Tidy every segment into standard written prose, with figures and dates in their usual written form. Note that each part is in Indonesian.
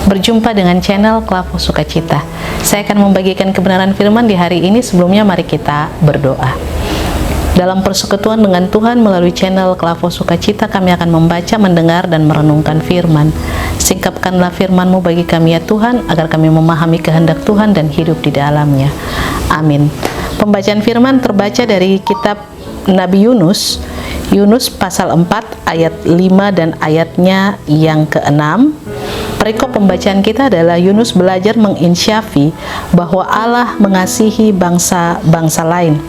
Berjumpa dengan channel Klavo Sukacita. Saya akan membagikan kebenaran firman di hari ini. Sebelumnya mari kita berdoa. Dalam persekutuan dengan Tuhan melalui channel Klavo Sukacita, kami akan membaca, mendengar, dan merenungkan firman. Singkapkanlah firman-Mu bagi kami ya Tuhan, agar kami memahami kehendak Tuhan dan hidup di dalamnya. Amin. Pembacaan firman terbaca dari kitab Nabi Yunus, Yunus pasal 4 ayat 5 dan ayatnya yang ke-6. Perikop pembacaan kita adalah Yunus belajar menginsyafi bahwa Allah mengasihi bangsa-bangsa lain.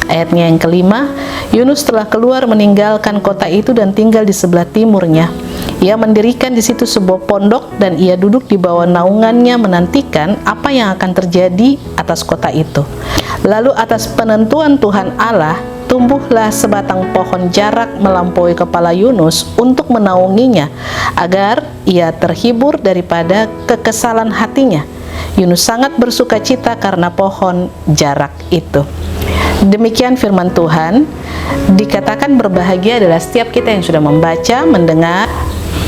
Ayatnya yang kelima, Yunus telah keluar meninggalkan kota itu dan tinggal di sebelah timurnya. Ia mendirikan di situ sebuah pondok dan ia duduk di bawah naungannya menantikan apa yang akan terjadi atas kota itu. Lalu atas penentuan Tuhan Allah, tumbuhlah sebatang pohon jarak melampaui kepala Yunus untuk menaunginya, agar ia terhibur daripada kekesalan hatinya. Yunus sangat bersuka cita karena pohon jarak itu. Demikian firman Tuhan. Dikatakan berbahagia adalah setiap kita yang sudah membaca, mendengar,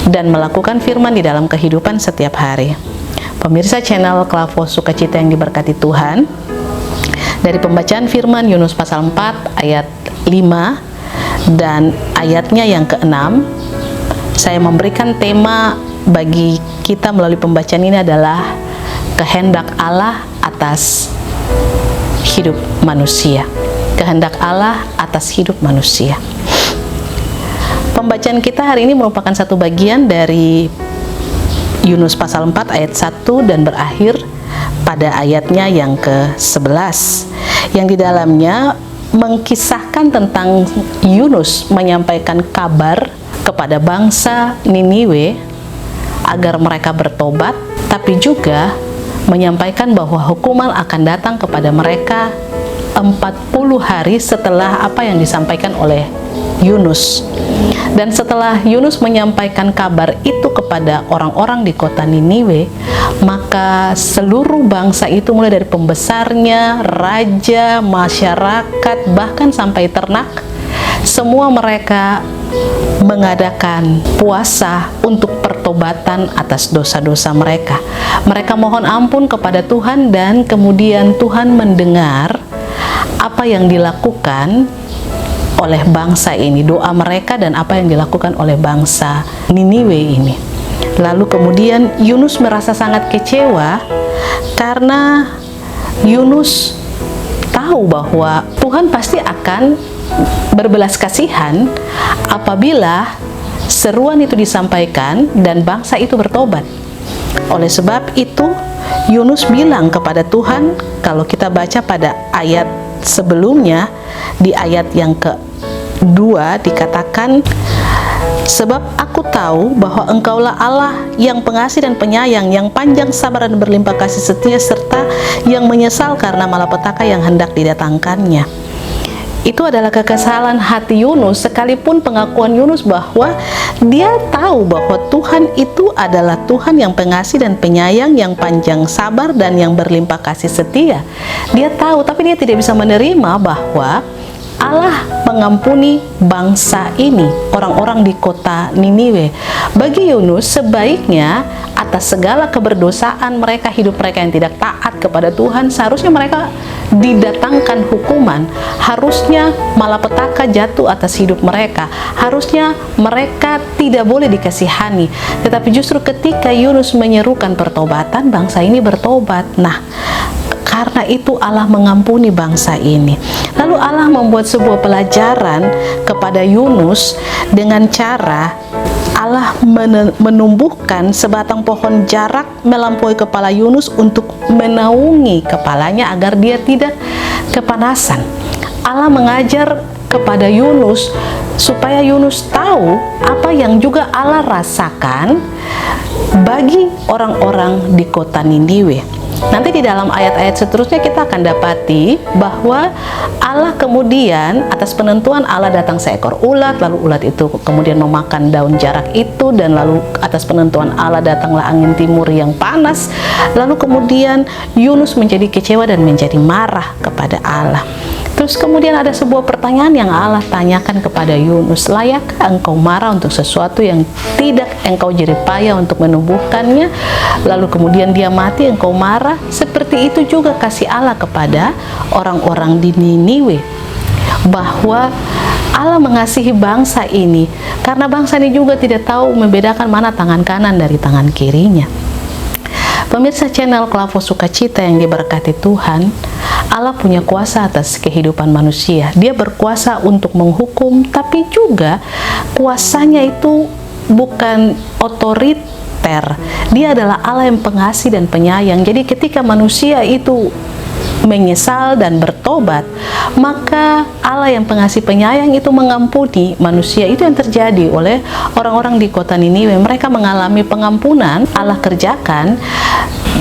dan melakukan firman di dalam kehidupan setiap hari. Pemirsa channel Klavo Sukacita yang diberkati Tuhan, dari pembacaan firman Yunus pasal 4 ayat 5 dan ayatnya yang ke-6, saya memberikan tema bagi kita melalui pembacaan ini adalah kehendak Allah atas hidup manusia. Kehendak Allah atas hidup manusia. Pembacaan kita hari ini merupakan satu bagian dari Yunus pasal 4 ayat 1 dan berakhir pada ayatnya yang ke-11, yang di dalamnya mengkisahkan tentang Yunus menyampaikan kabar kepada bangsa Niniwe agar mereka bertobat, tapi juga menyampaikan bahwa hukuman akan datang kepada mereka 40 hari setelah apa yang disampaikan oleh Yunus. Dan setelah Yunus menyampaikan kabar itu kepada orang-orang di kota Niniwe, maka seluruh bangsa itu mulai dari pembesarnya, raja, masyarakat, bahkan sampai ternak, semua mereka mengadakan puasa untuk pertobatan atas dosa-dosa mereka. Mereka mohon ampun kepada Tuhan dan kemudian Tuhan mendengar apa yang dilakukan oleh bangsa ini, doa mereka dan apa yang dilakukan oleh bangsa Niniwe ini. Lalu kemudian Yunus merasa sangat kecewa karena Yunus tahu bahwa Tuhan pasti akan berbelas kasihan apabila seruan itu disampaikan dan bangsa itu bertobat. Oleh sebab itu Yunus bilang kepada Tuhan, kalau kita baca pada ayat sebelumnya, di ayat yang kedua dikatakan, sebab aku tahu bahwa Engkaulah Allah yang pengasih dan penyayang, yang panjang sabar dan berlimpah kasih setia, serta yang menyesal karena malapetaka yang hendak didatangkannya. Itu adalah kekesalan hati Yunus, sekalipun pengakuan Yunus bahwa dia tahu bahwa Tuhan itu adalah Tuhan yang pengasih dan penyayang, yang panjang sabar dan yang berlimpah kasih setia. Dia tahu, tapi dia tidak bisa menerima bahwa Allah mengampuni bangsa ini, orang-orang di kota Niniwe. Bagi Yunus, sebaiknya atas segala keberdosaan mereka, hidup mereka yang tidak taat kepada Tuhan, seharusnya mereka didatangkan hukuman. Harusnya malapetaka jatuh atas hidup mereka. Harusnya mereka tidak boleh dikasihani. Tetapi justru ketika Yunus menyerukan pertobatan, bangsa ini bertobat. Nah, karena itu Allah mengampuni bangsa ini. Lalu Allah membuat sebuah pelajaran kepada Yunus dengan cara Allah menumbuhkan sebatang pohon jarak melampaui kepala Yunus untuk menaungi kepalanya agar dia tidak kepanasan. Allah mengajar kepada Yunus supaya Yunus tahu apa yang juga Allah rasakan bagi orang-orang di kota Niniwe. Nanti di dalam ayat-ayat seterusnya kita akan dapati bahwa Allah kemudian atas penentuan Allah datang seekor ulat, lalu ulat itu kemudian memakan daun jarak itu, dan lalu atas penentuan Allah datanglah angin timur yang panas. Lalu kemudian Yunus menjadi kecewa dan menjadi marah kepada Allah. Terus kemudian ada sebuah pertanyaan yang Allah tanyakan kepada Yunus, layakkah engkau marah untuk sesuatu yang tidak engkau jeripaya untuk menumbuhkannya, lalu kemudian dia mati, engkau marah? Seperti itu juga kasih Allah kepada orang-orang di Niniwe, bahwa Allah mengasihi bangsa ini karena bangsa ini juga tidak tahu membedakan mana tangan kanan dari tangan kirinya. Pemirsa channel Klavo Sukacita yang diberkati Tuhan, Allah punya kuasa atas kehidupan manusia. Dia berkuasa untuk menghukum, tapi juga kuasanya itu bukan otoriter. Dia adalah Allah yang pengasih dan penyayang. Jadi ketika manusia itu menyesal dan bertobat, maka Allah yang pengasih penyayang itu mengampuni manusia. Itu yang terjadi oleh orang-orang di kota Niniwe. Mereka mengalami pengampunan. Allah kerjakan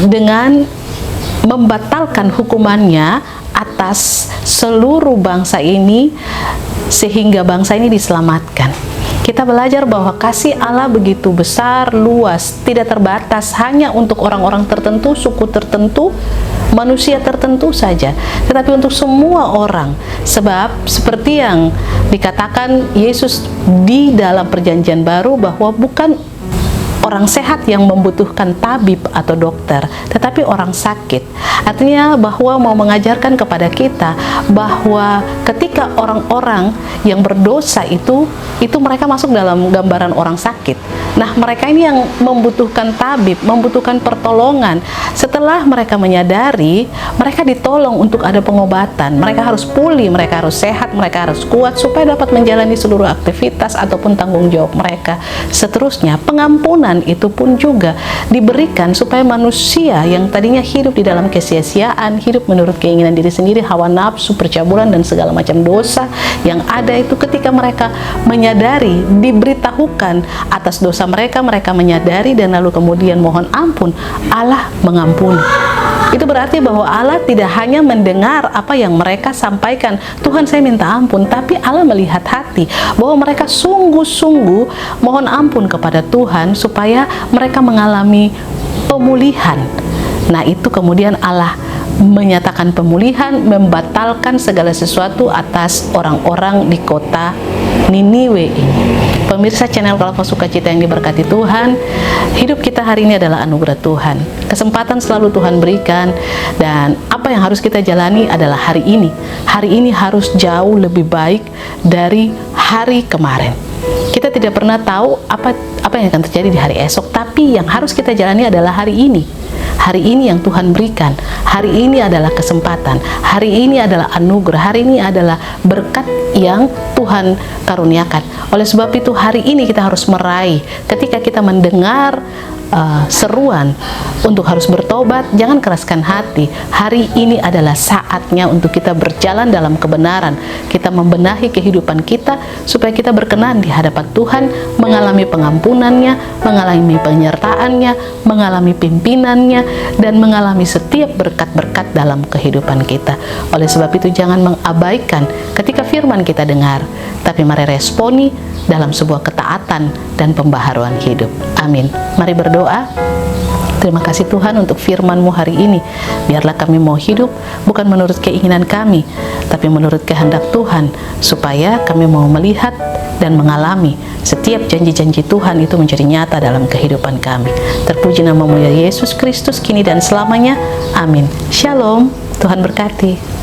dengan membatalkan hukumannya atas seluruh bangsa ini, sehingga bangsa ini diselamatkan. Kita belajar bahwa kasih Allah begitu besar, luas, tidak terbatas hanya untuk orang-orang tertentu, suku tertentu, manusia tertentu saja, tetapi untuk semua orang. Sebab seperti yang dikatakan Yesus di dalam Perjanjian Baru, bahwa bukan orang sehat yang membutuhkan tabib atau dokter, tetapi orang sakit. Artinya bahwa mau mengajarkan kepada kita bahwa ketika orang-orang yang berdosa itu mereka masuk dalam gambaran orang sakit. Nah, mereka ini yang membutuhkan tabib, membutuhkan pertolongan. Setelah mereka menyadari, mereka ditolong untuk ada pengobatan. Mereka harus pulih, mereka harus sehat, mereka harus kuat supaya dapat menjalani seluruh aktivitas ataupun tanggung jawab mereka. Seterusnya, pengampunan itu pun juga diberikan supaya manusia yang tadinya hidup di dalam kesia-siaan, hidup menurut keinginan diri sendiri, hawa nafsu, percabulan, dan segala macam dosa yang ada itu, ketika mereka menyadari, diberitahukan atas dosa mereka, mereka menyadari dan lalu kemudian mohon ampun, Allah mengampuni. Itu berarti bahwa Allah tidak hanya mendengar apa yang mereka sampaikan, Tuhan saya minta ampun, tapi Allah melihat hati, bahwa mereka sungguh-sungguh mohon ampun kepada Tuhan supaya mereka mengalami pemulihan. Nah, itu kemudian Allah menyatakan pemulihan, membatalkan segala sesuatu atas orang-orang di kota Niniwe ini. Pemirsa channel Klavo Sukacita yang diberkati Tuhan, hidup kita hari ini adalah anugerah Tuhan. Kesempatan selalu Tuhan berikan, dan apa yang harus kita jalani adalah hari ini. Hari ini harus jauh lebih baik dari hari kemarin. Kita tidak pernah tahu apa yang akan terjadi di hari esok, tapi yang harus kita jalani adalah hari ini. Hari ini yang Tuhan berikan, hari ini adalah kesempatan, hari ini adalah anugerah, hari ini adalah berkat yang Tuhan karuniakan. Oleh sebab itu hari ini kita harus meraih. Ketika kita mendengar seruan untuk harus bertobat, jangan keraskan hati. Hari ini adalah saatnya untuk kita berjalan dalam kebenaran. Kita membenahi kehidupan kita supaya kita berkenan di hadapan Tuhan, mengalami pengampunannya, mengalami penyertaannya, mengalami pimpinannya, dan mengalami setiap berkat-berkat dalam kehidupan kita. Oleh sebab itu jangan mengabaikan ketika firman kita dengar, tapi mari responi dalam sebuah ketaatan dan pembaharuan hidup. Amin. Mari berdoa. Terima kasih Tuhan untuk firman-Mu hari ini. Biarlah kami mau hidup bukan menurut keinginan kami, tapi menurut kehendak Tuhan, supaya kami mau melihat dan mengalami setiap janji-janji Tuhan itu menjadi nyata dalam kehidupan kami. Terpuji nama-Mu ya Yesus Kristus, kini dan selamanya. Amin. Shalom. Tuhan berkati.